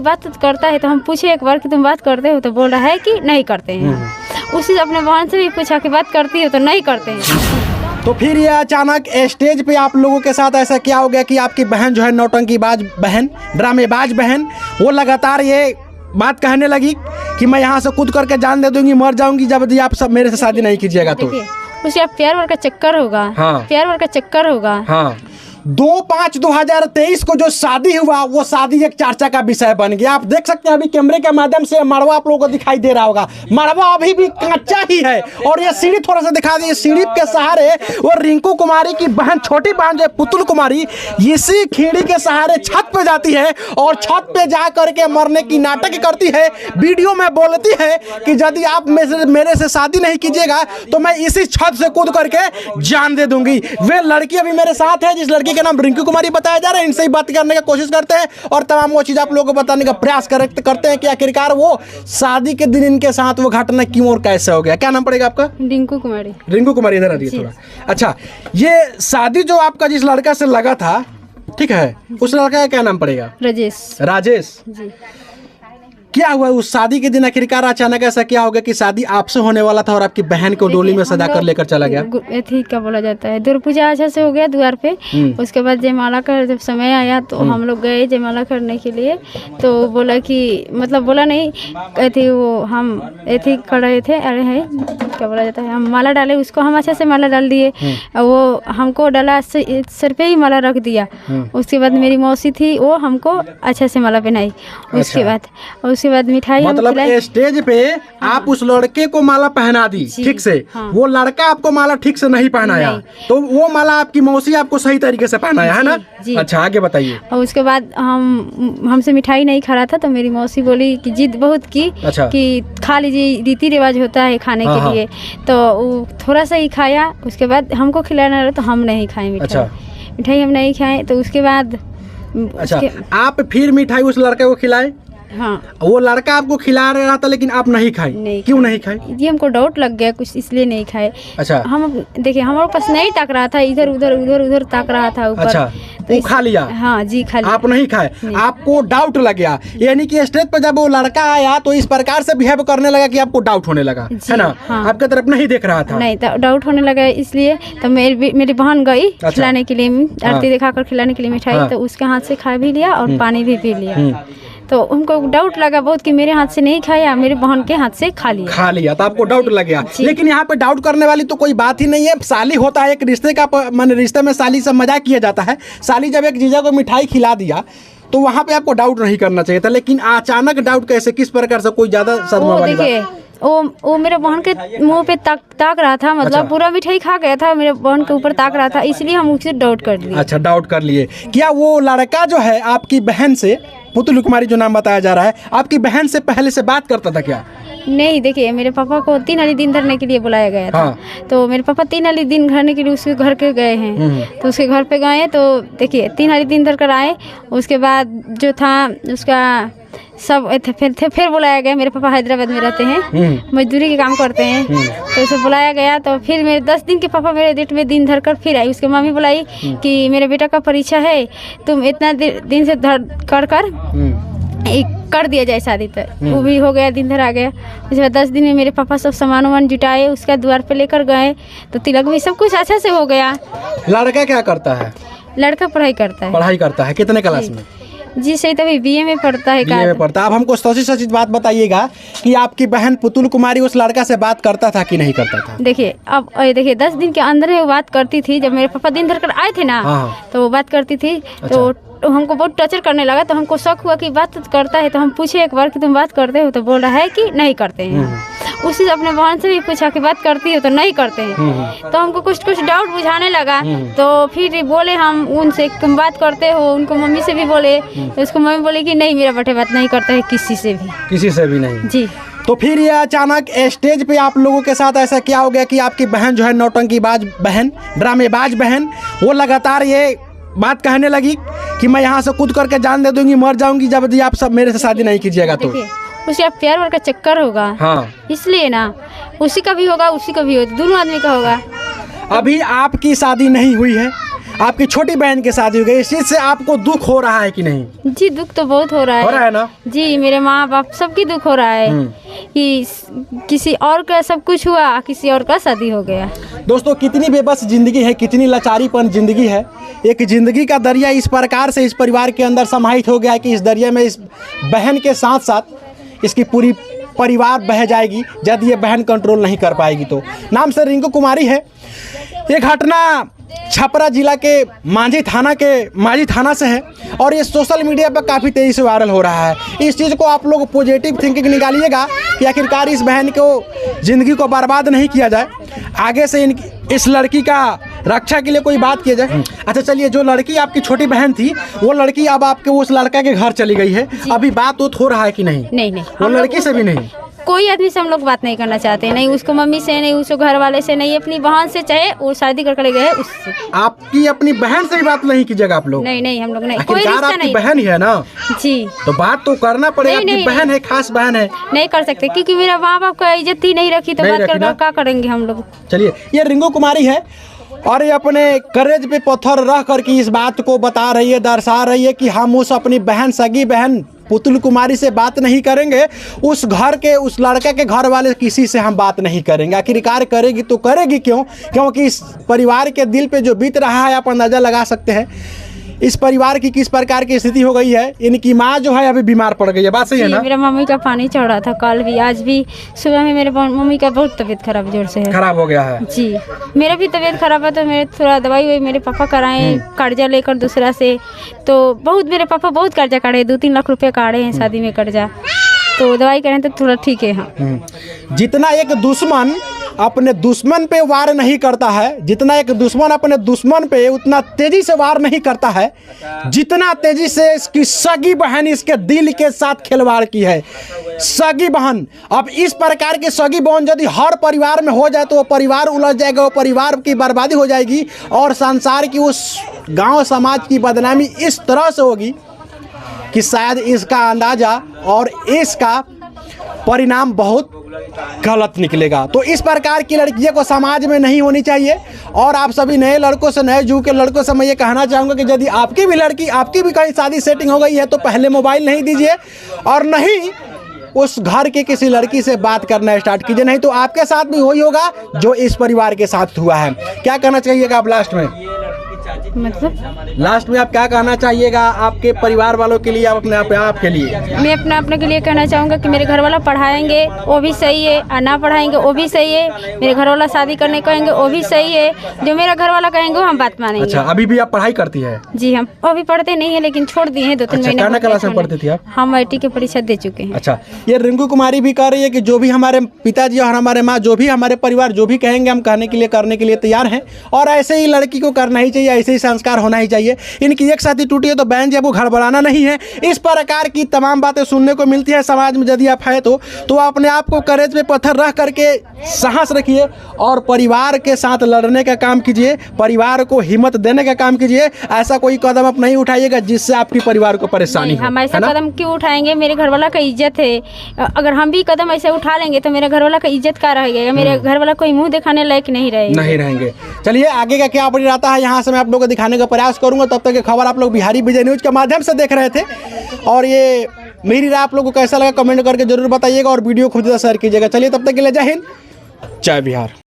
बात करता है तो हम पूछे एक बार कि तुम बात करते हो, तो बोल रहा है कि नहीं करते हैं। उसी से अपने बहन से भी पूछा कि बात करती हो, तो नहीं करते हैं। तो फिर ये अचानक स्टेज पे आप लोगों के साथ ऐसा क्या हो गया कि आपकी बहन जो है, नौटंकीबाज बहन, ड्रामेबाज बहन, वो लगातार ये बात कहने लगी कि मैं यहाँ से कूद करके जान दे दूंगी, मर जाऊंगी जब आप सब मेरे से शादी नहीं कीजिएगा तो। उसका प्यार वार का चक्कर होगा। हाँ। प्यार वार का चक्कर होगा। हाँ। 2/5/2023 को जो शादी हुआ वो शादी एक चर्चा का विषय बन गया। आप देख सकते हैं अभी कैमरे के माध्यम से मड़वा आप लोगों को दिखाई दे रहा होगा। मड़वा अभी भी कच्चा ही है और ये सीढ़ी थोड़ा सा दिखा दी। सीढ़ी के सहारे वो रिंकू कुमारी की बहन, छोटी बहन जो पुतुल कुमारी, इसी खीड़ी के सहारे छत पे जाती है और छत पे जा करके मरने की नाटक करती है। वीडियो में बोलती है कि यदि आप मेरे से शादी नहीं कीजिएगा तो मैं इसी छत से कूद करके जान दे दूंगी। वे लड़की अभी मेरे साथ है जिस लड़की के नाम रिंकू कुमारी बताया जा रहा है। इनसे ही बात करने की कोशिश करते हैं और तमाम वो चीज आप लोगों को बताने का प्रयास करते हैं कि आखिरकार वो शादी के दिन इनके साथ वो घटना क्यों और कैसे हो गया। क्या नाम पड़ेगा आपका? रिंकू कुमारी। रिंकू कुमारी, इधर आ रही है थोड़ा। अच्छा, ये शादी जो आपका जिस लड़का से लगा था, ठीक है, उस लड़का का क्या नाम पड़ेगा? राजेश जी। क्या हुआ उस शादी के दिन आखिरकार अचानक ऐसा क्या हो गया कि शादी आपसे होने वाला था और आपकी बहन को डोली में सजा कर लेकर चला गया? ठीक क्या बोला जाता है, दुर्गा पूजा अच्छा से हो गया द्वार पे। उसके बाद जयमाला का जब समय आया तो हम लोग गए जयमाला करने के लिए। तो बोला कि मतलब बोला नहीं थी वो, हम ऐसे कर रहे थे, अरे है क्या बोला जाता है, हम माला डाले उसको, हम अच्छे से माला डाल दिए। वो हमको डाला सर पे ही माला रख दिया। उसके बाद मेरी मौसी थी वो हमको अच्छे से माला पहनाई। उसके बाद मिठाई मतलब स्टेज पे आप उस लड़के को माला पहना दी ठीक से। हाँ। वो लड़का आपको माला ठीक से नहीं पहनाया तो वो माला आपकी मौसी आपको सही तरीके से पहनाया है ना? अच्छा, आगे बताइए। और उसके बाद हमसे मिठाई नहीं खा रहा था तो मेरी मौसी बोली कि जिद बहुत की। अच्छा। कि खा लीजिए, रीति रिवाज होता है खाने के लिए। तो वो थोड़ा सा ही खाया। उसके बाद हमको खिलाना रहा तो हम नहीं खाए मिठाई हम नहीं खाए। तो उसके बाद आप फिर मिठाई उस लड़के को खिलाए? हाँ। वो लड़का आपको खिला रहा था लेकिन आप नहीं खाए? क्यों नहीं खाए? ये हमको डाउट लग गया कुछ, इसलिए नहीं खाए। अच्छा। हम देखिए हमारे पास नहीं ताक रहा था, इधर उधर ताक रहा था ऊपर। अच्छा, तो वो खा लिया? हाँ जी, खा लिया। आप नहीं खाए? आपको डाउट लग गया, यानी कि स्टेज पर जब वो लड़का आया तो इस प्रकार से बिहेव करने लगा कि आपको डाउट होने लगा, है ना? हाँ। आपके तरफ नहीं देख रहा था? नहीं, डाउट होने लगा, इसलिए तो मेरी बहन गई खिलाने के लिए, आरती दिखाकर खिलाने के लिए मिठाई। तो उसके हाथ से खा भी लिया और पानी भी पी लिया। तो उनको डाउट लगा बहुत कि मेरे हाथ से नहीं खाया, मेरी बहन के हाथ से खा लिया। तो आपको डाउट लग गया। लेकिन यहाँ पे डाउट करने वाली तो कोई बात ही नहीं है। साली होता है एक रिश्ते का, मान रिश्ते में साली से मजाक किया जाता है। साली जब एक जीजा को मिठाई खिला दिया तो वहाँ पे आपको डाउट नहीं करना चाहिए था। लेकिन अचानक डाउट कैसे, किस प्रकार से, कोई ज्यादा शर्मा वाली बात? वो मेरे बहन के मुंह पे ताक रहा था, मतलब अच्छा। पूरा मिठाई खा गया था, मेरे बहन के ऊपर ताक रहा था, इसलिए हम उससे डाउट कर लिए। अच्छा, डाउट कर लिए। क्या वो लड़का जो है आपकी बहन से, पुतुल कुमारी जो नाम बताया जा रहा है, आपकी बहन से पहले से बात करता था क्या? नहीं, देखिए मेरे पापा को 3 वाली दिन धरने के लिए बुलाया गया था। हाँ। तो मेरे पापा 3 वाली दिन धरने के लिए उसके घर के गए हैं। तो उसके घर पे गए तो देखिए 3 वाली दिन धर कर आए। उसके बाद जो था उसका सब फिर बुलाया गया। मेरे पापा हैदराबाद में रहते हैं, मजदूरी के काम करते हैं। तो उसे बुलाया गया तो फिर मेरे 10 दिन के पापा मेरे डेट में दिन धर कर फिर आई। उसके मम्मी बुलाई कि मेरे बेटा का परीक्षा है, तुम इतना दिन से कर दिया जाए शादी। तो वो भी हो गया, दिन धर आ गया। उसके बाद 10 दिन में मेरे पापा सब सामान जुटाए, उसका द्वार पे लेकर गए तो तिलक भी सब कुछ अच्छा से हो गया। लड़का क्या करता है? लड़का पढ़ाई करता है। कितने क्लास में? जी सही, तभी बीए में पढ़ता है। बीए में पढ़ता है। अब हमको सच बात बताइएगा कि आपकी बहन पुतुल कुमारी उस लड़का से बात करता था कि नहीं करता था? देखिए 10 दिन के अंदर में वो बात करती थी। जब मेरे पापा दिन धर कर आए थे ना, तो वो बात करती थी। अच्छा। तो हमको बहुत टॉर्चर करने लगा तो हमको शक हुआ कि बात करता है। तो हम पूछे एक बार कि तुम बात करते हो, तो बोल रहा है कि नहीं करते हैं। उसी से अपने बहन से भी पूछा कि बात करती हो, तो नहीं करते हैं। तो हमको कुछ डाउट बुझाने लगा। तो फिर बोले हम उनसे, तुम बात करते हो? उनको मम्मी से भी बोले तो उसको मम्मी बोली कि नहीं, मेरा बेटे बात नहीं करता है किसी से भी नहीं। जी। तो फिर ये अचानक स्टेज पे आप लोगों के साथ ऐसा क्या हो गया कि आपकी बहन जो है, नौटंकीबाज बहन, ड्रामेबाज बहन, वो लगातार ये बात कहने लगी कि मैं यहाँ से कूद करके जान दे दूंगी, मर जाऊंगी जब आप सब मेरे से शादी नहीं कीजिएगा तो। उसका प्यार वार का चक्कर होगा। हाँ। इसलिए ना, उसी का भी होगा, उसी का भी होगा, दोनों आदमी का होगा। अभी आपकी शादी नहीं हुई है, आपकी छोटी बहन की शादी हो गई, इस चीज से आपको दुख हो रहा है कि नहीं? जी दुख तो बहुत हो रहा है। हो रहा है ना? जी मेरे माँ बाप सबकी दुख हो रहा है कि किसी और का सब कुछ हुआ, किसी और का शादी हो गया। दोस्तों कितनी बेबस जिंदगी है, कितनी लाचारीपन जिंदगी है। एक जिंदगी का दरिया इस प्रकार से इस परिवार के अंदर समाहित हो गया है कि इस दरिया में इस बहन के साथ साथ इसकी पूरी परिवार बह जाएगी यदि ये बहन कंट्रोल नहीं कर पाएगी तो। नाम से रिंकू कुमारी है। ये घटना छपरा जिला के मांझी थाना से है और ये सोशल मीडिया पर काफ़ी तेज़ी से वायरल हो रहा है। इस चीज़ को आप लोग पॉजिटिव थिंकिंग निकालिएगा कि आखिरकार इस बहन को ज़िंदगी को बर्बाद नहीं किया जाए, आगे से इस लड़की का रक्षा के लिए कोई बात किया जाए। अच्छा चलिए, जो लड़की आपकी छोटी बहन थी वो लड़की अब आपके उस लड़का के घर चली गई है, अभी बात हो रहा है कि नहीं? नहीं वो लड़की से भी नहीं, कोई आदमी से हम लोग बात नहीं करना चाहते, नहीं उसको मम्मी से, नहीं उसको घर वाले से, नहीं अपनी बहन से, चाहे वो शादी करके ले गए उससे। आपकी अपनी बहन से भी बात नहीं कीजिएगा आप लोग? नहीं हम लोग नहीं, कोई रिश्ता नहीं। बहन ही है ना जी, तो बात तो करना पड़ेगा। आपकी बहन है, खास बहन है, नहीं कर सकते क्योंकि मेरा माँ बाप का इज्जत ही नहीं रखी तो बात कर क्या करेंगे हम लोग। चलिए, ये रिंकू कुमारी है और ये अपने करेज पे पत्थर रख करके इस बात को बता रही है, दर्शा रही है कि हम उस अपनी बहन, सगी बहन पुतुल कुमारी से बात नहीं करेंगे, उस घर के, उस लड़का के घर वाले किसी से हम बात नहीं करेंगे। आखिरकार करेगी तो करेगी क्यों? क्योंकि इस परिवार के दिल पे जो बीत रहा है आप अंदाज़ा लगा सकते हैं इस परिवार की किस प्रकार की स्थिति हो गई है। इनकी माँ जो है अभी बीमार पड़ गई है, बात सही है ना? मेरा मम्मी का पानी चढ़ रहा था कल भी, आज भी सुबह में मेरे मम्मी का बहुत तबीयत खराब जोर से है, खराब हो गया है। जी मेरा भी तबीयत खराब है तो मेरे थोड़ा दवाई मेरे पापा कराए कर्जा लेकर दूसरा से, तो बहुत मेरे पापा बहुत कर्जा काढ़े, 2-3 लाख रुपए काढ़े हैं शादी में कर्जा, तो दवाई करें तो थोड़ा ठीक है। हाँ, जितना एक दुश्मन अपने दुश्मन पे वार नहीं करता है, जितना एक दुश्मन अपने दुश्मन पे उतना तेजी से वार नहीं करता है, जितना तेजी से इसकी सगी बहन इसके दिल के साथ खिलवाड़ की है। सगी बहन, अब इस प्रकार की सगी बहन यदि हर परिवार में हो जाए तो वो परिवार उलझ जाएगा, वो परिवार की बर्बादी हो जाएगी और संसार की, उस गांव समाज की बदनामी इस तरह से होगी कि शायद इसका अंदाज़ा और इसका परिणाम बहुत गलत निकलेगा। तो इस प्रकार की लड़कियों को समाज में नहीं होनी चाहिए। और आप सभी नए लड़कों से, नए युग के लड़कों से मैं ये कहना चाहूँगा कि यदि आपकी भी लड़की, आपकी भी कहीं शादी सेटिंग हो गई है तो पहले मोबाइल नहीं दीजिए और नहीं उस घर के किसी लड़की से बात करना स्टार्ट कीजिए, नहीं तो आपके साथ भी वही होगा जो इस परिवार के साथ हुआ है। क्या कहना चाहिएगा आप लास्ट में? मतलब लास्ट में आप क्या कहना चाहिएगा आपके परिवार वालों के लिए, आप अपने आप के लिए? मैं अपने के लिए कहना चाहूँगा कि मेरे घर वाला पढ़ाएंगे वो भी सही है, और ना पढ़ाएंगे वो भी सही है, मेरे घर वाला शादी करने कहेंगे वो भी सही है, जो मेरा घर वाला कहेंगे हम बात मानेंगे। अच्छा, अभी भी आप पढ़ाई करती है? जी, हम अभी पढ़ते नहीं है लेकिन छोड़ दिए हैं 2-3 महीने। क्या क्लास में पढ़ती थी आप? हम IIT की परीक्षा दे चुके हैं। अच्छा, ये रिंकू कुमारी भी कह रही है कि जो भी हमारे पिताजी और हमारे माँ, जो भी हमारे परिवार जो भी कहेंगे हम कहने के लिए, करने के लिए तैयार हैं और ऐसे ही लड़की को करना ही चाहिए, ऐसे ही संस्कार होना ही चाहिए। इनकी एक साथी टूटी है तो बहन जब वो घर बढ़ाना नहीं है। इस प्रकार की तमाम बातें सुनने को मिलती है समाज में। यदि आप है तो अपने आप को करेज पे पत्थर रख करके साहस रखिए और परिवार के साथ लड़ने का काम कीजिए, परिवार को हिम्मत देने का काम कीजिए। ऐसा कोई कदम आप नहीं उठाइएगा जिससे आपकी परिवार को परेशानी हो। हम ऐसा कदम क्यों उठाएंगे? मेरे घर वाला का इज्जत है, अगर हम भी कदम ऐसे उठा लेंगे तो मेरे घर वाला का इज्जत क्या रहेगा? मेरे घर वाला कोई मुंह दिखाने लायक नहीं रहेंगे। चलिए, आगे का क्या अपडेट आता है यहाँ से मैं आप लोगों को दिखाने का प्रयास करूंगा। तब तक ये खबर आप लोग बिहारी विजय न्यूज के माध्यम से देख रहे थे और ये मेरी राय आप लोगों को कैसा लगा कमेंट करके जरूर बताइएगा और वीडियो खुद शेयर कीजिएगा। चलिए, तब तक के लिए जय हिंद, जय बिहार।